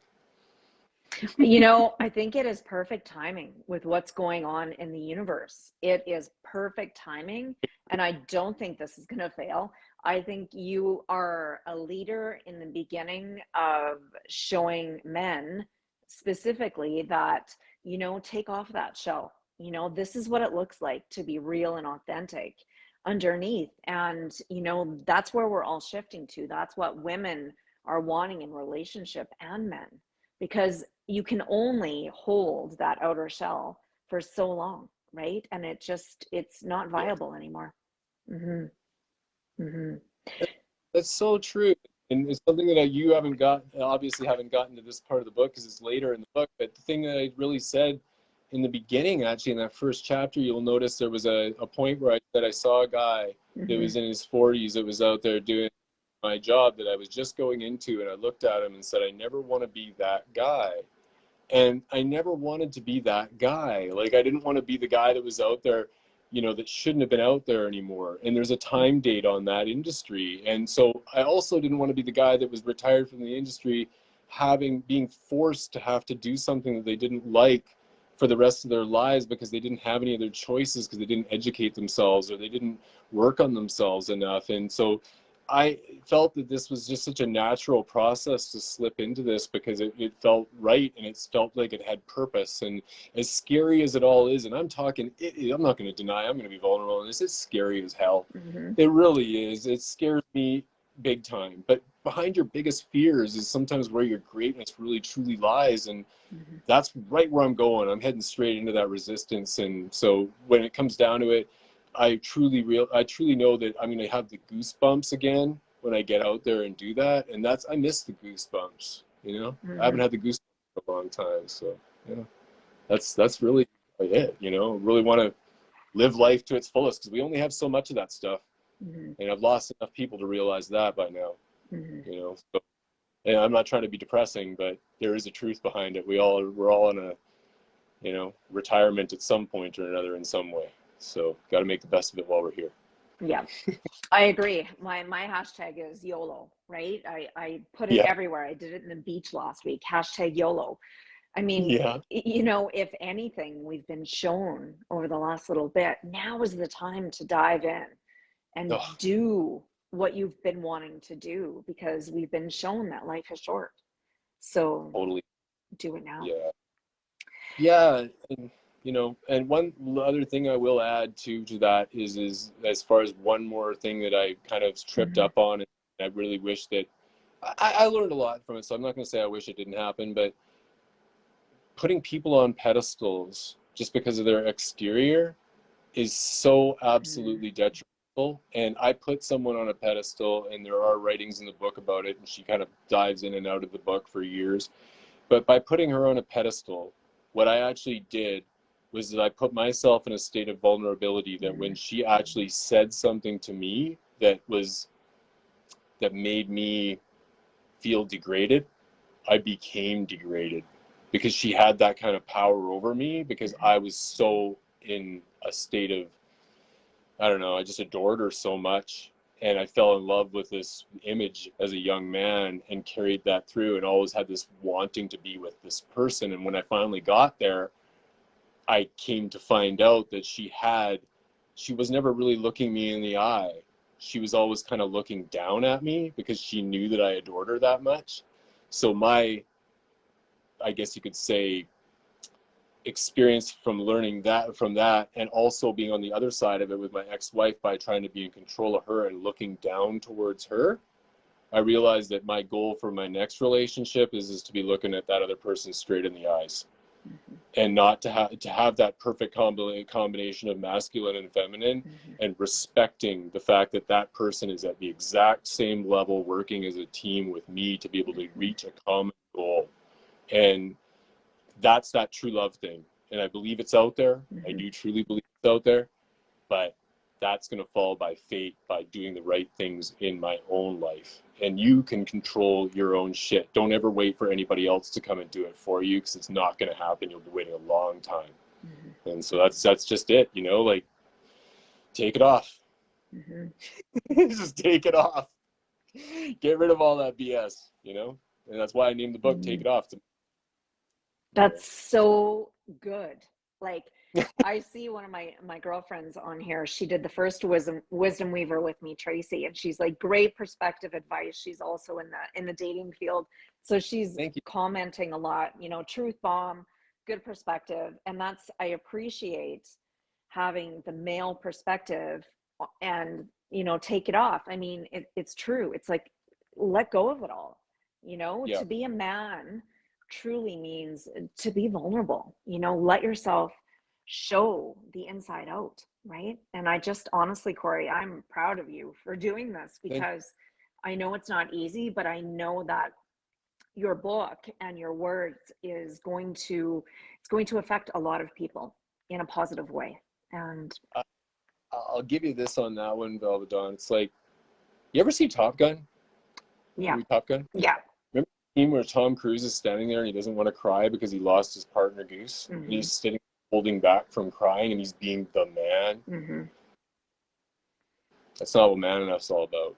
You know, I think it is perfect timing with what's going on in the universe. It is perfect timing, and I don't think this is going to fail. I think you are a leader in the beginning of showing men specifically that, you know, take off that shell. You know, this is what it looks like to be real and authentic underneath. And, you know, that's where we're all shifting to. That's what women are wanting in relationship, and men, because you can only hold that outer shell for so long, right? And it's not Yeah. viable anymore. Mm-hmm. Mm-hmm. That's so true. And it's something that you haven't got, obviously haven't gotten to this part of the book because it's later in the book. But the thing that I really said in the beginning, actually, in that first chapter, you'll notice there was a point where I said I saw a guy that Mm-hmm. was in his 40s that was out there doing my job that I was just going into. And I looked at him and said, I never want to be that guy. And I never wanted to be that guy. Like, I didn't want to be the guy that was out there, you know, that shouldn't have been out there anymore. And there's a time date on that industry. And so I also didn't want to be the guy that was retired from the industry, being forced to have to do something that they didn't like for the rest of their lives because they didn't have any other choices, because they didn't educate themselves or they didn't work on themselves enough. And so I felt that this was just such a natural process to slip into this, because it felt right, and it felt like it had purpose. And as scary as it all is, and I'm talking, I'm not going to deny I'm going to be vulnerable in this. It's scary as hell. Mm-hmm. It really is. It scares me big time. But behind your biggest fears is sometimes where your greatness really truly lies. And Mm-hmm. that's right where I'm going. I'm heading straight into that resistance. And so when it comes down to it, I truly know that I'm going to have the goosebumps again when I get out there and do that. And I miss the goosebumps, you know. I Mm-hmm. haven't had the goosebumps for a long time. So yeah, that's really it, you know. Really want to live life to its fullest, because we only have so much of that stuff. Mm-hmm. And I've lost enough people to realize that by now, Mm-hmm. you know. So, and I'm not trying to be depressing, but there is a truth behind it. We're all in a, you know, retirement at some point or another in some way. So got to make the best of it while we're here. Yeah, I agree. My hashtag is YOLO, right? I put it Yeah. everywhere. I did it in the beach last week. Hashtag YOLO. I mean, Yeah. you know, if anything, we've been shown over the last little bit, now is the time to dive in and Oh, do what you've been wanting to do, because we've been shown that life is short. So totally. do it now. Yeah. Yeah. And, you know, and one other thing I will add to that is as far as one more thing that I kind of tripped Mm-hmm. up on, and I really wish that I learned a lot from it. So I'm not going to say I wish it didn't happen, but putting people on pedestals just because of their exterior is so absolutely detrimental. And I put someone on a pedestal, and there are writings in the book about it, and she kind of dives in and out of the book for years. But by putting her on a pedestal, what I actually did was that I put myself in a state of vulnerability, that when she actually said something to me that made me feel degraded, I became degraded, because she had that kind of power over me, because I was so in a state of, I don't know, I just adored her so much. And I fell in love with this image as a young man and carried that through, and always had this wanting to be with this person. And when I finally got there, I came to find out that she was never really looking me in the eye. She was always kind of looking down at me, because she knew that I adored her that much. So my, I guess you could say, experience from learning that from that, and also being on the other side of it with my ex-wife, by trying to be in control of her and looking down towards her, I realized that my goal for my next relationship is to be looking at that other person straight in the eyes, and not to have that perfect combination of masculine and feminine, and respecting the fact that that person is at the exact same level, working as a team with me to be able to reach a common goal. And that's that true love thing. And I believe it's out there. I do truly believe it's out there, but that's going to fall by fate, by doing the right things in my own life. And you can control your own shit. Don't ever wait for anybody else to come and do it for you, because it's not going to happen. You'll be waiting a long time. And so that's just it, you know, like, take it off. Just take it off. Get rid of all that BS, you know? And that's why I named the book Take It Off. That's so good. Like, I see one of my girlfriends on here. She did the first wisdom weaver with me, Tracy, and she's like, great perspective advice. She's also in the dating field, so she's commenting a lot. You know, truth bomb, good perspective, and I appreciate having the male perspective, and you know, take it off. I mean, it's true. It's like, let go of it all. You know, to be a man truly means to be vulnerable. You know, let yourself show the inside out, right? And I just honestly, Corey, I'm proud of you for doing this, because I know it's not easy, but I know that your book and your words it's going to affect a lot of people in a positive way. And I'll give you this on that one, Velva Dawn. It's like, you ever see Top Gun? Top Gun? Yeah. Remember the scene where Tom Cruise is standing there and he doesn't want to cry because he lost his partner Goose? And he's sitting holding back from crying, and he's being the man. That's not what Man Enough's all about.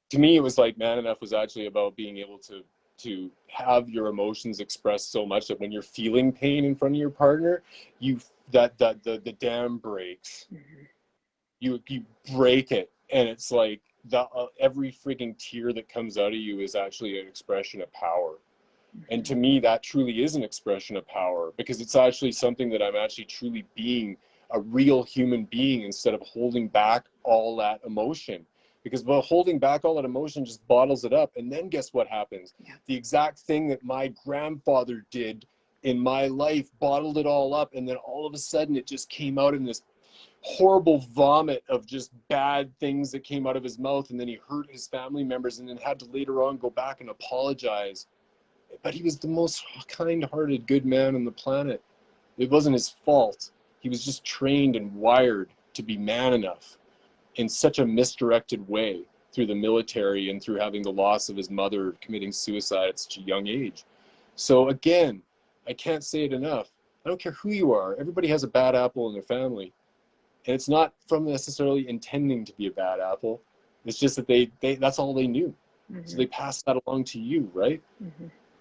To me, it was like Man Enough was actually about being able to have your emotions expressed so much that when you're feeling pain in front of your partner, the dam breaks. You break it, and it's like every freaking tear that comes out of you is actually an expression of power. And to me, that truly is an expression of power, because it's actually something that I'm actually truly being a real human being, instead of holding back all that emotion. Because holding back all that emotion just bottles it up. And then guess what happens? The exact thing that my grandfather did in my life, bottled it all up. And then all of a sudden it just came out in this horrible vomit of just bad things that came out of his mouth. And then he hurt his family members, and then had to later on go back and apologize. But he was the most kind-hearted, good man on the planet. It wasn't his fault. He was just trained and wired to be man enough in such a misdirected way through the military and through having the loss of his mother committing suicide at such a young age. So again, I can't say it enough. I don't care who you are. Everybody has a bad apple in their family. And it's not from necessarily intending to be a bad apple. It's just that they that's all they knew. So they passed that along to you, right?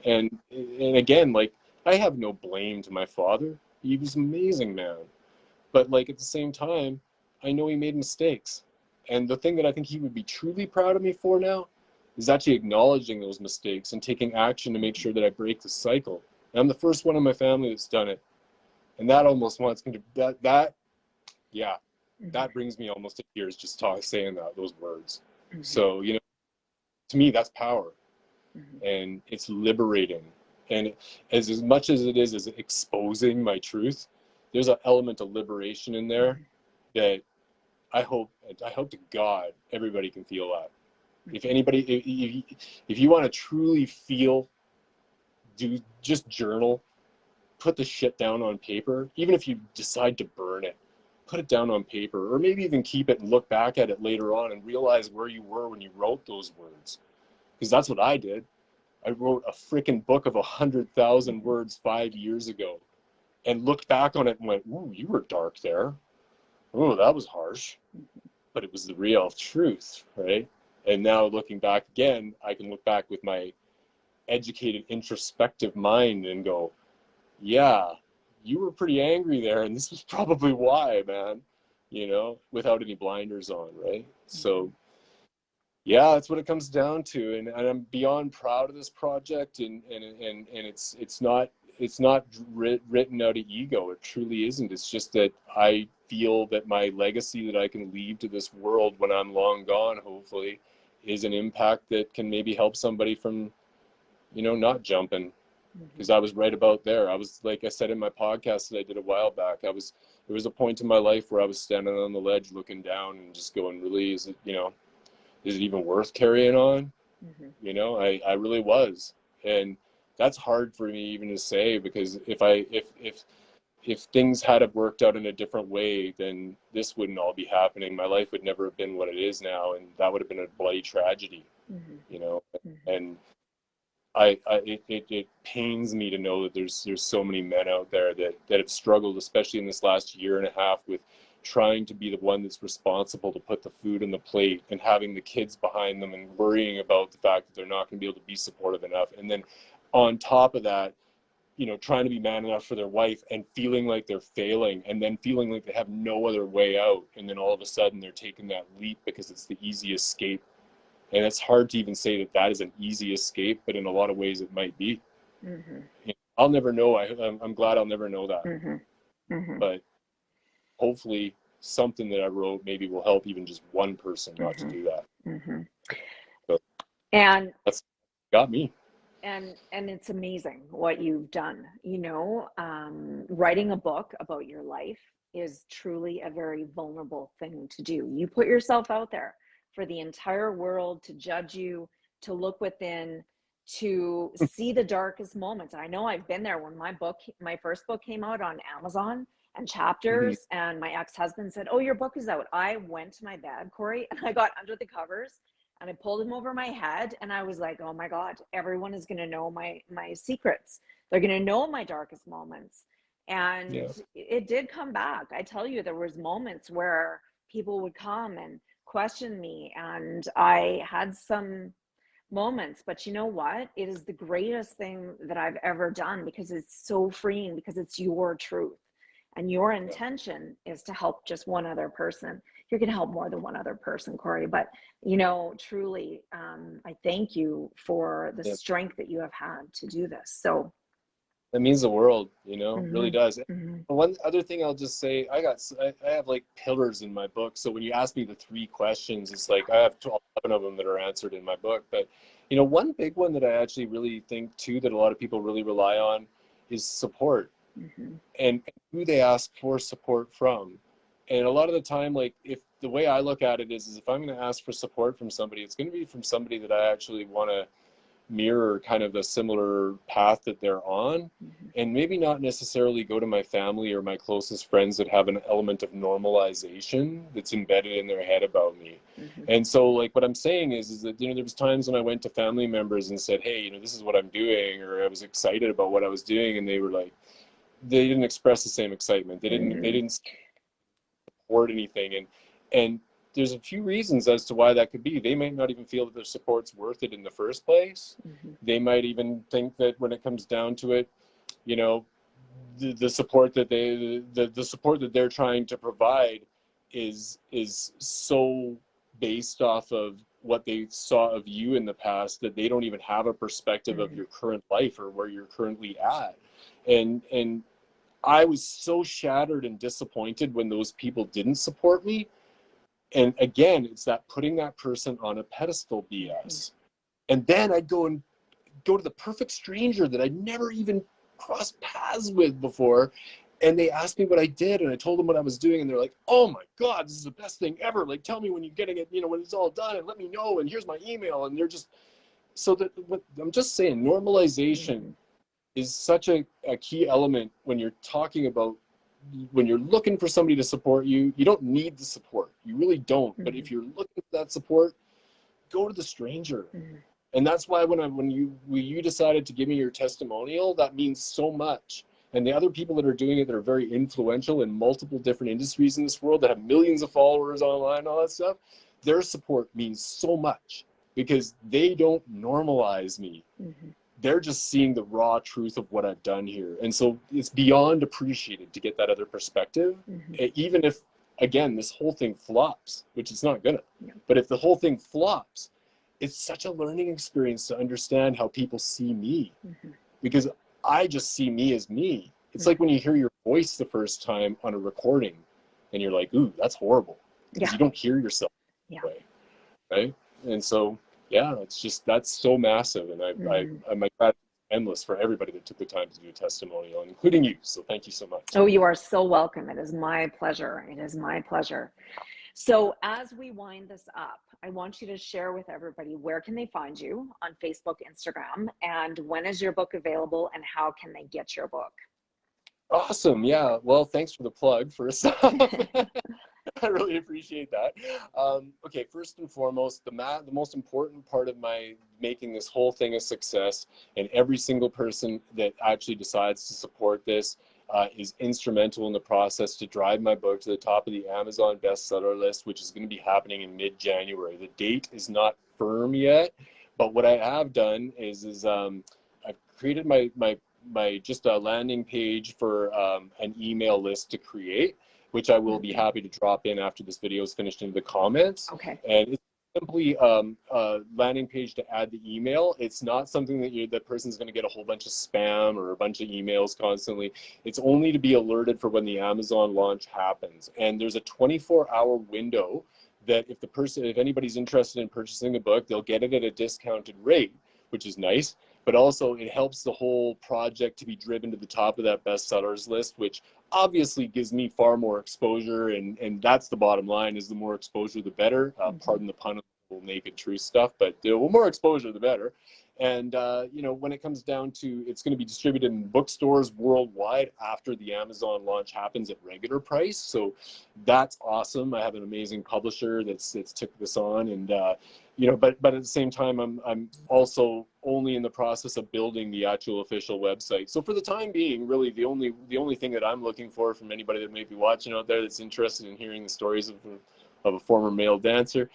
And again, like, I have no blame to my father. He was an amazing man. But like, at the same time, I know he made mistakes. And the thing that I think he would be truly proud of me for now is actually acknowledging those mistakes and taking action to make sure that I break the cycle. And I'm the first one in my family that's done it. And that almost wants me to, that brings me almost to tears just saying those words. So, you know, to me, that's power. And it's liberating. And as much as it is as exposing my truth, there's an element of liberation in there that I hope to God everybody can feel that. If anybody, if you want to truly feel, just journal put the shit down on paper, even if you decide to burn it, put it down on paper, or maybe even keep it and look back at it later on and realize where you were when you wrote those words. Because that's what I did. I wrote a freaking book of 100,000 words 5 years ago and looked back on it and went, ooh, you were dark there. Oh, that was harsh. But it was the real truth, right? And now looking back again, I can look back with my educated, introspective mind and go, yeah, you were pretty angry there, and this was probably why, man, you know, without any blinders on, right? So, yeah, that's what it comes down to, and I'm beyond proud of this project, and it's not written out of ego. It truly isn't. It's just that I feel that my legacy that I can leave to this world when I'm long gone, hopefully, is an impact that can maybe help somebody from, you know, not jumping. Because I was right about there. I was, like I said in my podcast that I did a while back, there was a point in my life where I was standing on the ledge looking down and just going, really, is it even worth carrying on? You know, I really was. And that's hard for me even to say, because if things had have worked out in a different way, then this wouldn't all be happening. My life would never have been what it is now, and that would have been a bloody tragedy, you know. And it pains me to know that there's so many men out there that have struggled, especially in this last year and a half, with trying to be the one that's responsible to put the food on the plate and having the kids behind them and worrying about the fact that they're not going to be able to be supportive enough. And then on top of that, you know, trying to be man enough for their wife and feeling like they're failing, and then feeling like they have no other way out. And then all of a sudden they're taking that leap because it's the easy escape. And it's hard to even say that is an easy escape, but in a lot of ways it might be. You know, I'll never know. I'm glad I'll never know that. But hopefully something that I wrote maybe will help even just one person not to do that. So And that's got me. And it's amazing what you've done. You know, writing a book about your life is truly a very vulnerable thing to do. You put yourself out there for the entire world to judge you, to look within, to see the darkest moments. I know I've been there when my first book came out on Amazon and Chapters, and my ex-husband said, "Oh, your book is out." I went to my bed, Corey, and I got under the covers and I pulled them over my head, and I was like, oh my God, everyone is going to know my secrets. They're going to know my darkest moments. And it did come back. I tell you, there was moments where people would come and question me, and I had some moments, but you know what? It is the greatest thing that I've ever done, because it's so freeing, because it's your truth. And your intention is to help just one other person. You're going to help more than one other person, Corey. But, you know, truly, I thank you for the strength that you have had to do this. So that means the world, you know, really does. One other thing I'll just say, I have like pillars in my book. So when you ask me the 3 questions, it's like I have 11 of them that are answered in my book. But, you know, one big one that I actually really think too, that a lot of people really rely on, is support. And who they ask for support from. And a lot of the time, like, if the way I look at it is if I'm going to ask for support from somebody, it's going to be from somebody that I actually want to mirror kind of a similar path that they're on, and maybe not necessarily go to my family or my closest friends that have an element of normalization that's embedded in their head about me. And so, like, what I'm saying is that, you know, there was times when I went to family members and said, hey, you know, this is what I'm doing, or I was excited about what I was doing, and they were like, they didn't express the same excitement. They didn't support anything. And there's a few reasons as to why that could be. They might not even feel that their support's worth it in the first place. They might even think that when it comes down to it, you know, the support that the support that they're trying to provide is so based off of what they saw of you in the past that they don't even have a perspective of your current life or where you're currently at. And I was so shattered and disappointed when those people didn't support me. And again, it's that putting that person on a pedestal BS. And then I'd go to the perfect stranger that I'd never even crossed paths with before. And they asked me what I did, and I told them what I was doing. And they're like, oh my God, this is the best thing ever. Like, tell me when you're getting it, you know, when it's all done, and let me know. And here's my email. And they're just, so that what I'm just saying, normalization is such a key element when you're talking about, when you're looking for somebody to support you. You don't need the support. You really don't. But if you're looking for that support, go to the stranger. And that's why when you decided to give me your testimonial, that means so much. And the other people that are doing it that are very influential in multiple different industries in this world that have millions of followers online and all that stuff, their support means so much because they don't normalize me. They're just seeing the raw truth of what I've done here. And so it's beyond appreciated to get that other perspective. Even if, again, this whole thing flops, which it's not gonna, but if the whole thing flops, it's such a learning experience to understand how people see me, because I just see me as me. It's like when you hear your voice the first time on a recording and you're like, ooh, that's horrible, because you don't hear yourself that way, right? And so, yeah, it's just, that's so massive. And my gratitude is endless for everybody that took the time to do a testimonial, including you. So thank you so much. Oh, you are so welcome. It is my pleasure. It is my pleasure. So as we wind this up, I want you to share with everybody, where can they find you on Facebook, Instagram, and when is your book available and how can they get your book? Awesome. Yeah. Well, thanks for the plug first off. I really appreciate that. Okay, first and foremost, the most important part of my making this whole thing a success, and every single person that actually decides to support this is instrumental in the process to drive my book to the top of the Amazon bestseller list, which is going to be happening in mid-January. The date is not firm yet, but what I have done is I've created my just a landing page for an email list to create, which I will be happy to drop in after this video is finished into the comments. Okay. And it's simply a landing page to add the email. It's not something that that person's going to get a whole bunch of spam or a bunch of emails constantly. It's only to be alerted for when the Amazon launch happens. And there's a 24-hour window that if anybody's interested in purchasing a book, they'll get it at a discounted rate, which is nice. But also it helps the whole project to be driven to the top of that bestsellers list, which obviously gives me far more exposure. And that's the bottom line, is the more exposure, the better. Pardon the pun of the whole naked truth stuff, but the more exposure, the better. And, when it comes down to, it's going to be distributed in bookstores worldwide after the Amazon launch happens at regular price. So that's awesome. I have an amazing publisher that's took this on, and, but at the same time, I'm also only in the process of building the actual official website. So for the time being, really the only thing that I'm looking for from anybody that may be watching out there that's interested in hearing the stories of a former male dancer,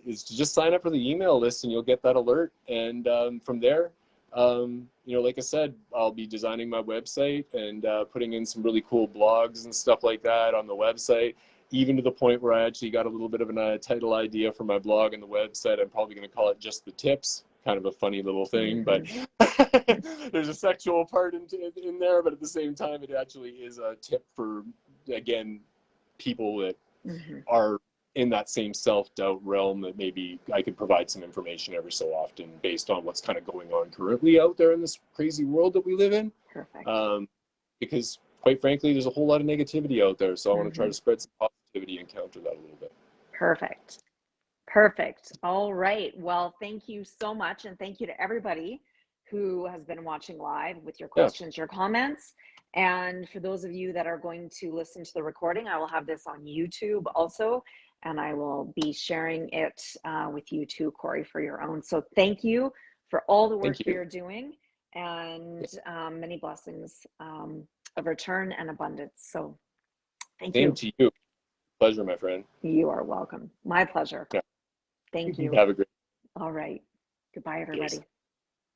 is to just sign up for the email list, and you'll get that alert. And from there, like I said, I'll be designing my website and putting in some really cool blogs and stuff like that on the website, even to the point where I actually got a little bit of a title idea for my blog and the website. I'm probably going to call it Just the Tips. Kind of a funny little thing, but there's a sexual part in there, but at the same time, it actually is a tip for, again, people that are in that same self-doubt realm, that maybe I could provide some information every so often based on what's kind of going on currently out there in this crazy world that we live in. Perfect. Because quite frankly, there's a whole lot of negativity out there. So I want to try to spread some positivity and counter that a little bit. Perfect. All right. Well, thank you so much. And thank you to everybody who has been watching live with your questions, your comments. And for those of you that are going to listen to the recording, I will have this on YouTube also, and I will be sharing it with you too, Corey, for your own. So thank you for all the work you're doing, and many blessings of return and abundance. So thank you. Same to you. Pleasure, my friend. You are welcome. My pleasure. Yeah. Thank you. Have a great. All right. Goodbye, everybody. Cheers.